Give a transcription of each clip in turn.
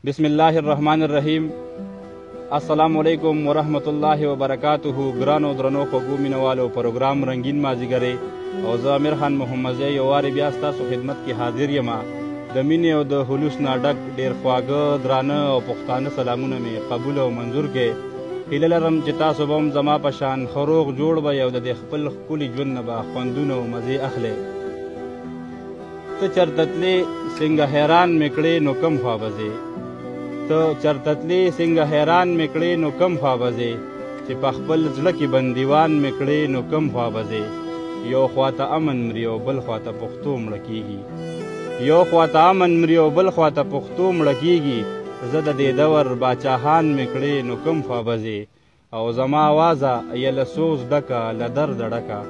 بسم الله الرحمن الرحیم. السلام علیکم ورحمت الله وبرکاته. ګرانو درنو خوږو مینوالو، پروګرام رنګین مازدیګری او زه امیر خان محمدزی یو وارې بیا ستاسو خدمت کې حاضر یم. د مینې او د خلوص نه ډک ډېر خواږه درانه او پښتانه سلامونه مې قبول او منظور کې. هیله لرم چې تاسو به هم زما په شان ښه روغ جوړ به او د دې خپل ښکلي ژوند نه به خوندونه او مزې اخلئ. ته چرته تلې څنګه حیران مې کړې نو کم خوا به ځې، ته چرته تلې څنګه حیران مې کړې نو کم خوا به ځې، چې په خپل زړه کې بندیوان مې کړې نو کم خوا به ځې. یو خواته امن مري او بل خواته پښتو مړه کېږي، یو خواته امن مري او بل خواته پښتو مړه کېږي. زه د دې دور باچاهان مې کړې نو کم خوا به ځې، او زما اوازه یه له سوز ډکه له درده ډکه،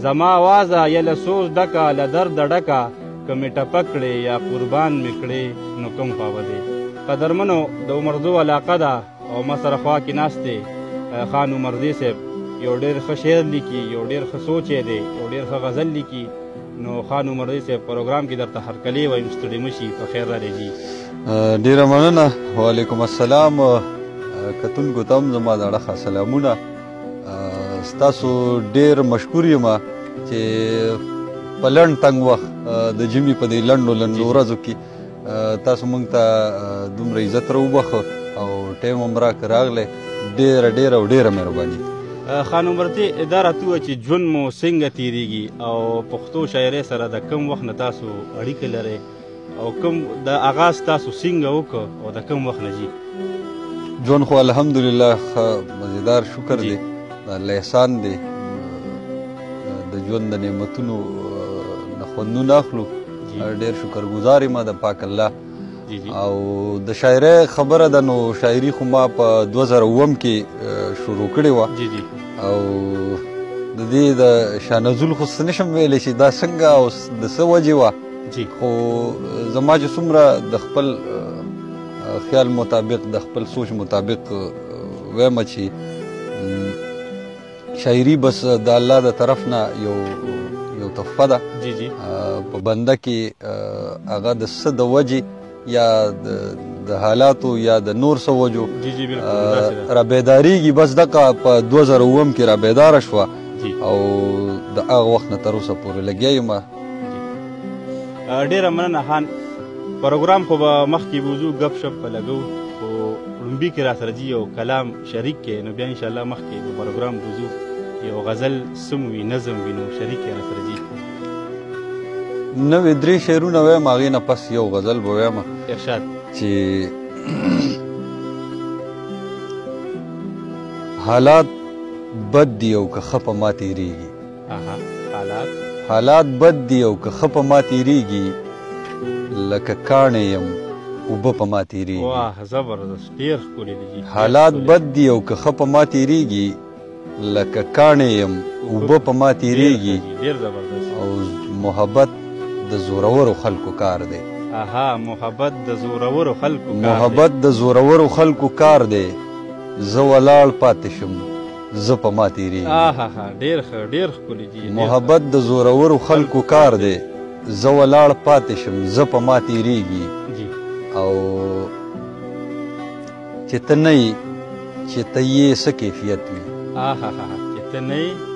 زما اوازه یه له سوز ډکه له درده ډکه، که مې ټپه کړې یا قربان مې کړې نو کم خوا به ځې. قدرمنو، د عمرزو علاقه ده او ما سره خوا کې ناست دی خان عمرزی صاحب. یو ډېر ښه شعر لیکي، یو ډېر ښه سوچ یې دی، یو ډېر ښه غزل لیکي. نو خان عمرزی صاحب پروګرام کې درته هرکلی وایم، ستړي مه شي، په خیر رالیږي. ډېره مننه. وعلیکم السلام. کتونکو ته هم زما د اړخه سلامونه. ستاسو ډېر مشکور یم چې په لنډ تنګ وخت د ژمي په دې لنډو ورځو کې تاسو موږ ته دومره عزت راوبخه او ټایم هم راغلی. ډېره او ډېره مهرباني. خان عمرزی، دا راته ووایه چې ژوند مو څنګه تېرېږي او پښتو شاعرۍ سره د کم وخت نه تاسو اړیکه لرئ او کوم د آغاز تاسو څنګه وکړ او د کم وخت نه ځي؟ ژوند خو الحمدلله ښه مزیدار شکر دی، د الله احسان دی. د ژوند د نعمتونو نه خوندونه اخلو. ډېر شکرګزار یم د پاک الله. او د شاعرۍ خبره ده نو شاعري خو ما په 2007 کې شروع کړې وه او د دې د شانزول خو څه نشم ویلی چې دا څنګه او د څه وجې وه، خو زما چې څومره د خپل خیال مطابق د خپل سوچ مطابق وایم چې شاعري بس د الله د طرف نه یو تحفه ده په بنده کې. هغه د څه د وجې یا د حالاتو یا د نور څه وجو را بیداریږي، بس دغه په 2007 کې را بیداره شوه او د هغه وخت نه تر اوسه پورې لګیا یم. ډېره مننه خان. پروګرام خو به مخکې بوځو، ګپ شپ به لګو، خو لومبي کې را سره ځي یو کلام شریک کې، نو بیا انشاءالله مخکې به پروګرام بوځو. یو غزل سم وي، نظم وي، نو شریک کې را سره ځي. نوې 3 شعرونه وایم، هغې نه پس یو غزل به وایم. ارشاد. چې حالات بد دي او که ښه په ما تېرېږي، حالات بد دي او که ښه په ما تېرېږي، لکه کاڼی یم اوبه په ما تېرېږي. واه، زبردست، ډېر ښکلی دی. حالات بد دي او که ښه په ما تېرېږي، لکه کاڼی یم اوبه په ما تېرېږي. ډېر زبردست. او محبت د زورورو خلکو کار دی. محبت د زورورو خلکو کار دی. محبت د زورورو خلکو کار دی. زه ولاړ پاتې شم، زه په ما تېرېږي. ډېر ښه، ډېر ښکلی دی. محبت د زورورو خلکو کار دی. زه ولاړ پاتې شم، زه په ما تېرېږي. او چې ته نه یې، چې ته یې څه کیفیت وي،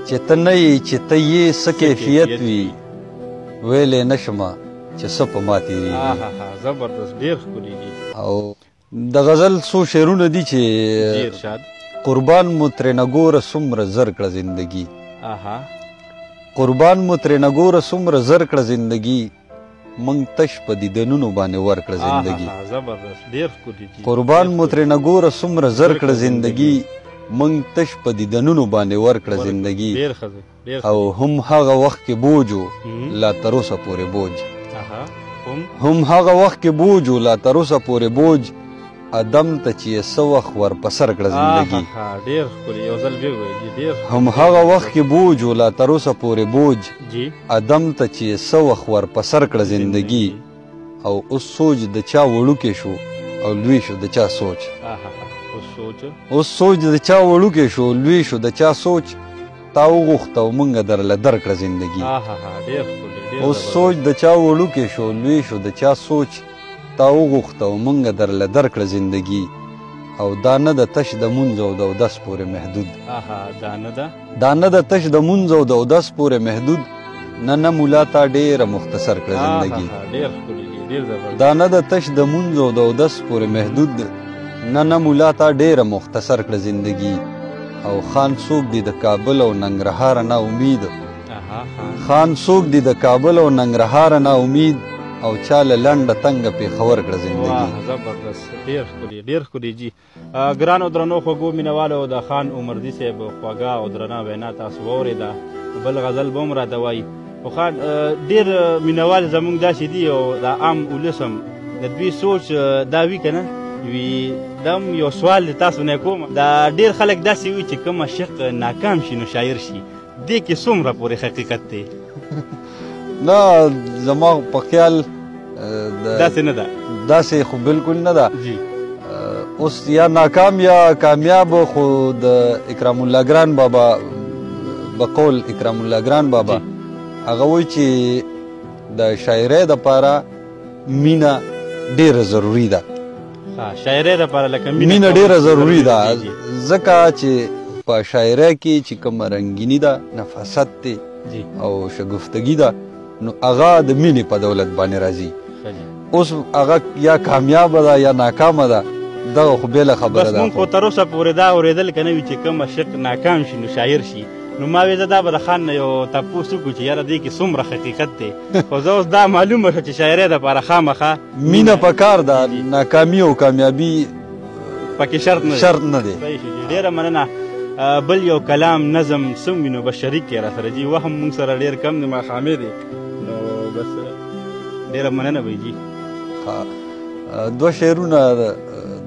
چې ته نه یې، چې ته یې څه کیفیت وي، ویلی نه شمه چې څه په ما تېرېږي. زبردست، ډېر ښکلی دي. او د غزل څو شعرونه دي چې قربان مو ترېنه ګوره څومره زر کړه زندګي، قربان مو ترېنه ګوره څومره زر کړه زندګي، موږ تش په دیدنونو باندې ورکړه زندګي. زبردست، ډېر ښکلی دي. قربان مو ترېنه ګوره څومره زر کړه زندګي، موږ تش په دیدنونو باندې ورکړه زندګي. او هم هغه وخت کې بوج و لا تر اوسه پورې بوج، هم هغه وخت کې بوج و لا تر اوسه پورې بوج، ادم ته چې یې څه وخت ور په سر کړه زندګي. ډېر ښکلی، یو ځل بیا ووایه. هم هغه وخت کې بوج و لا تر اوسه پورې بوج، ادم ته چې یې څه وخت ور په سر کړه زندګي. او اوس سوچ د چا وړوکی شو او لوی شو د چا سوچ، اوس سوچ د چا وړوکی شو لوی شو د چا سوچ، تا وغوښته او موږ درله درکړه زندګي. اوس سوچ د چا وړوکی شو لوی شو د چا سوچ، تا وغوښته او موږ درله درکړه زندګي او دا نه د تش د مونځ او د اودس پورې محدود دا نه د تش د مونځ او د اودس پورې محدود نه مولا تا ډېره مختصر کړه زندګي دا نه د تش د مونځ او د اودس پورې محدود نه مولا تا ډېره مختصر کړه زندګي او خان څوک دی د کابل او ننګرهار نه امید خان څوک دی د کابل او ننګرهار نه امید او چاله لنډه تنګه پېښور کړه زندګي زبردست ډېر ښکلي جي ګرانو درنو خوږو مینهوالو د خان عمردي صاحب خوږه او درنه وینا تاسو واورېده بل غزل به هم راته وایي خو خان ډېر مینهوال زموږ داسې دي او د عام ولس هم د دوی سوچ دا وي که نه وي دا هم یو سوال د تاسو نه کوم دا ډېر خلک داسې وي چې کوم عاشق ناکام شي نو شاعر شي دې کې څومره پورې حقیقت دی نه زما په خیال داسې نه ده داسې خو بالکل نه ده اوس یا ناکام یا کامیاب خو د اکرام الله ګران بابا بقول اکرام الله ګران بابا هغه وایي چې د شاعرۍ دپاره مینه ډېره ضروري ده شاعرۍ دپاره لکه مینه ډېره ضروري ده ځکه چې په شاعرۍ کې چې کومه رنګیني ده نفاست دی او شګفتګي ده نو هغه د مینې په دولت باندې راځي اوس هغه یا کامیابه ده یا ناکامه ده دغه خو بېله خبره ده بس مونږ خو تر اوسه پورې دا اورېدل که نه وي چې کوم عاشق ناکام شي نو شاعر شي نو ما وې زه دا به د خان نه یو تپوس وکړو چې یاره دې کې څومره حقیقت دی خو زه اوس دا معلومه شوه چې شاعرۍ دپاره خامخا مینه پکار ده ناکامي او کامیابي پکې شرط نه دی ډېره مننه بل یو کلام نظم څه وي نو به شریک یې را سره جي وهم موږ سره ډېر کم دی ماښامې دی نو بس ډېره مننه به جي دوه شعرونه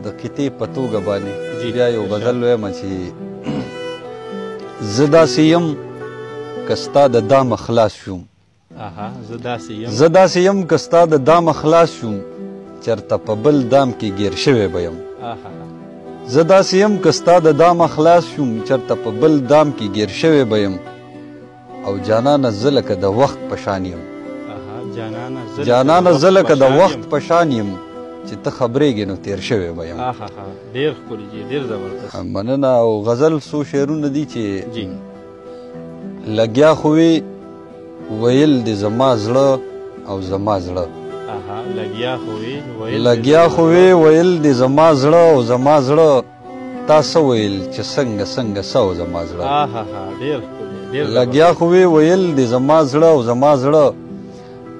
د قطعې په توګه باندې بیا یو غزل وایم چې زه داسې یم که ستا د دامه خلاص شوم زه داسې یم که ستا د دامه خلاص شوم چېرته په بل دام کې ګیر شوی به یم زه داسې یم که ستا د دامه خلاص شوم چېرته په بل دام کې ګیر شوی به یم او جانانه زه لکه د وخت په شان یم جانانه زه لکه د وخت په شان یم چې ته خبرېږې نو تیر شوی به یم ډېر ښکلي جي ډېر زبردست مننه او غزل څو شعرونه دي چې لګیا خو وې ویل د زما زړه او زما زړه لګیا خو وې ویل د زما زړه او زما زړه تا څه ویل چې څنګه څنګه څه او زما زړه لګیا خو وې ویل د زما زړه او زما زړه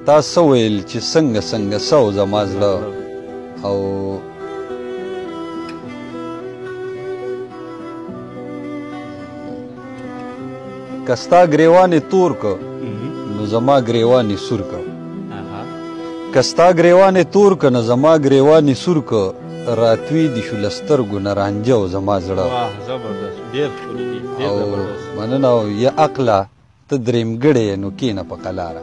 تا څه ویل چې څنګه څنګه څه او زما زړه او که ستا ګریوان تور که نو زما ګریوان سور که که ستا ګریوان تور که نو زما ګریوان سور که راتوی دي شو له سترګو نه رانجه او زما زړه او مننه او یا عقله ته درېمګړی نو کښېنه په قلاره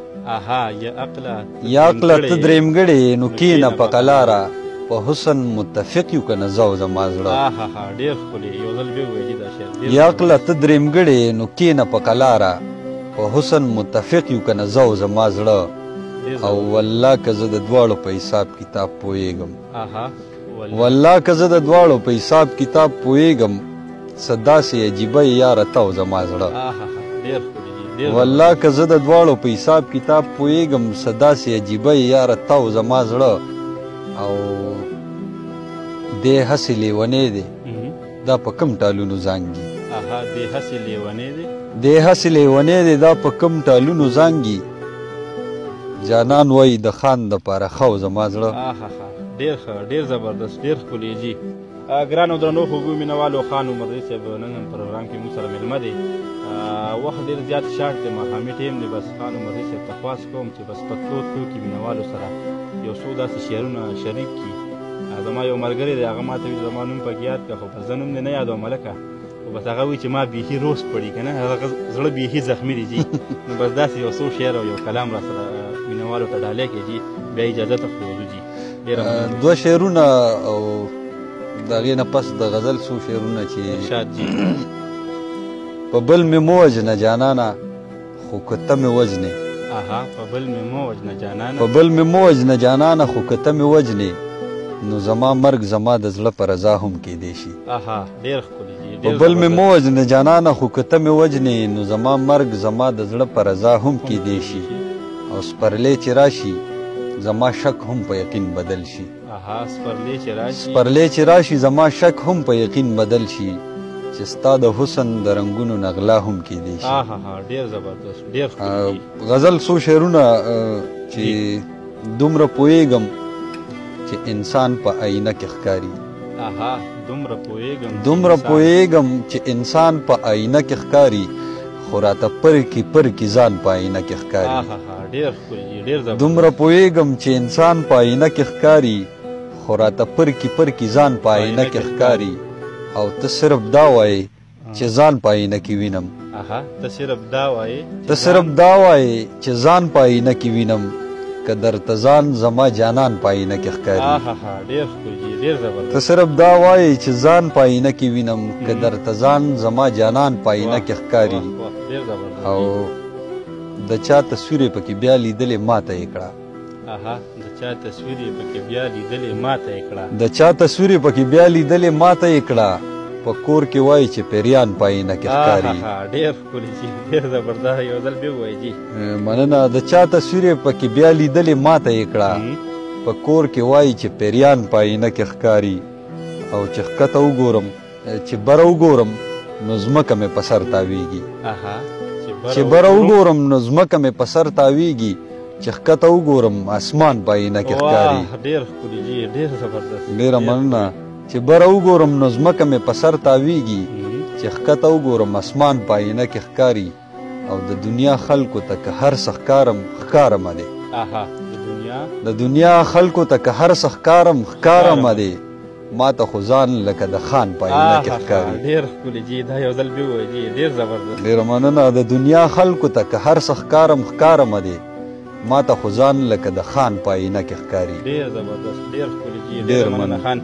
یا عقله ته درېمګړی نو کښېنه په قلاره په حسن متفق یو که نه زه او زما زړه یا عقله ته درېمګړی نو کښېنه په قلاره په حسن متفق یو که نه زه او زما زړه او والله که زه د دواړو په حساب کتاب پوهېږم والله که زه د دواړو په حساب کتاب پوهېږم څه داسې عجیبه یې یاره ته او زما زړه والله که زه د دواړو په حساب کتاب پوهېږم څه داسې عجیبه یې یاره ته او زما زړه او دی هسې لیونی دی دا په کم ټالونو زانګي دی هسې لیونی دی دا په کم ټالونو زانګي جانان وایي د خان دپاره ښه او زما زړه ډېر ښه ډېر زبردست ډېر ښکلي جي ګرانو درنو خوږو مینهوالو خان عمردي صاحب نن هم پروګرام کې موږ سره مېلمه دی وخت ډېر زیات شارټ دی ماښامي ټایم دی بس خان عمردي صاحب ته خواست کوم چې بس په څو کې مینهوالو سره یو څو داسې شعرونه شریک کړي زما یو ملګری دی هغه ما ته ویل زما نوم پکې یاد کړه خو بس زه نوم دې نه یادوم هلکه خو بس هغه وایي چې ما بیخي روز پړي که نه هغه زړه بیخي زخمي دی جي نو بس داسې یو څو شعر او یو کلام را سره مینهوالو ته ډالۍ کړي جي بیا اجازه ته پرېږدو جي دوه شعرونه او د هغې نه پس د غزل څو شعرونه چې په بل مې مو وژنه جانانه خو که ته مې وژنې اها په بل مې مه وژنه جانانه په بل مې مه وژنه جانانه خو که ته مې وژنې نو زما مرګ زما د زړه په رضا هم کیدی شي اها ډېر ښکلی دي په بل مې مه وژنه جانانه خو که ته مې وژنې نو زما مرګ زما د زړه په رضا هم کیدی شي او سپرلی چې راشي زما شک هم په یقین بدل شي اها سپرلی چې راشي سپرلی چې راشي زما شک هم په یقین بدل شي چې ستا د حسن د رنګونو نغلا هم کیدی شي اها ډېر زبردست ډېر ښکلی غزل څو شعرونه چې دومره پوهېږم چې انسان په آینه کې ښکاري اها دومره پوهېږم چې انسان په آینه کې ښکاري خو راته پرکې ځان په آینه کې ښکاري ډېر ښکلی ډېر زبردست دومره پوهېږم چې انسان په آینه کې ښکاري خو راته پرکې ځان په آینه کې ښکاري او ته صرف دا وایې چې ځان په آینه کې وینم ته صرف دا وایې چې ځان په آینه کې وینم که درته ځان زما جانان په آینه کې ښکاري ډېر ښکلی ډېر زبردست ته صرف دا وایې چې ځان په آینه کې وینم که درته ځان زما جانان په آینه کې ښکاري او د چا تصویر یې پکې بیا لیدلې ماته یې کړه د چا تصویر یې پکې بیا لیدلې ماته یې کړه په کور کې وایي چې پیریان په آینه کې ښکاري ډېر ښکلی جي ډېر زبردست یو ځل بیا ووایي جي مننه د چا تصویر یې پکې بیا لیدلې ماته یې کړه په کور کې وایي چې پیریان په آینه کې ښکاري او چې ښکته وګورم چې بره وګورم نو ځمکه مې په سر تاویږي چې بره وګورم نو ځمکه مې په سر تاویږي چې ښکته وګورم اسمان په آینه کې ښکاري ډېر ښکلی جي ډېر زبردست ډېره مننه چې بره وګورم نو ځمکه مې په سر تاویږي چې ښکته وګورم اسمان په آینه کې ښکاري او د دنیا خلکو ته که هر څه ښکارمه دی د دنیا خلکو ته که هر څه ښکارمه دی ما ته خو ځان لکه د خان په آینه کې ښکاري ډېر ښکلی جي دا یو ځل بیا ووایي جي ډېر زبردست ډېره مننه د دنیا خلکو ته که هر څه ښکارمه دی ما ته خو ځان لکه د خان په آینه کې ښکاري ډېر زبردست ډېر ښکلی جي ډېر مننه خان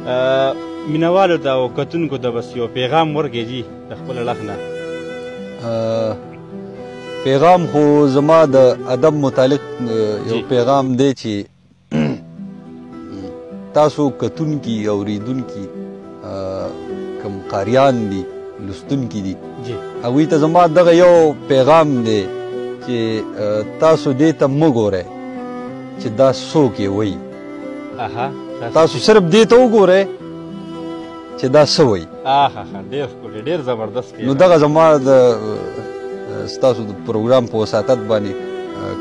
مینوالو ته او کتونکو ته بس یو پیغام ورکړئ جي د خپل اړخ نه پیغام خو زما د ادب متعلق یو پیغام دی چې تاسو کتونکي اوریدونکي کوم قاریان دي لوستونکي دي هغوی ته زما دغه یو پیغام دی چې تاسو دې ته مه ګورئ چې دا څوک یې وایي تاسو صرف دې ته وګورئ چې دا څه وایي ډېر ښکلی ډېر زبردست نو دغه زما د ستاسو د پروګرام په وساطت باندې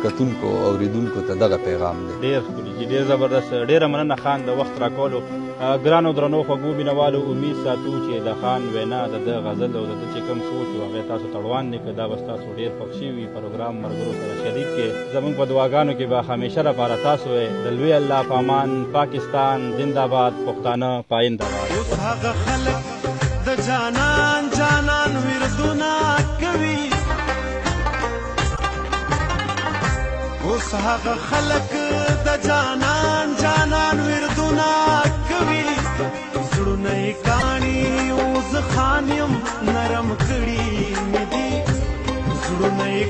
کتونکو اوریدونکو ته دغه پیغام دی ډېر ښکلی جي ډېر زبردست ډېره مننه خان د وخت راکولو ګرانو درنو خوږو مینوالو امید ساتو چې د خان وینا د ده غزل او د ده چې کوم سوچ و هغې تاسو ته روان دی که دا به ستاسو ډېر خوښ شوي پروګرام ملګرو سره شریک کړې زموږ په دعاګانو کې به همیشه لپاره تاسو د لوی الله په امان پاکستان زنده‌باد پښتانه پاینده‌باد اوس هغه خلک د جانان وردونه کوي اوس هغه خلک د جانان وردونه کوي زړونه یې کاڼي اوس خان یم نرم کړي مې دي زړونه یې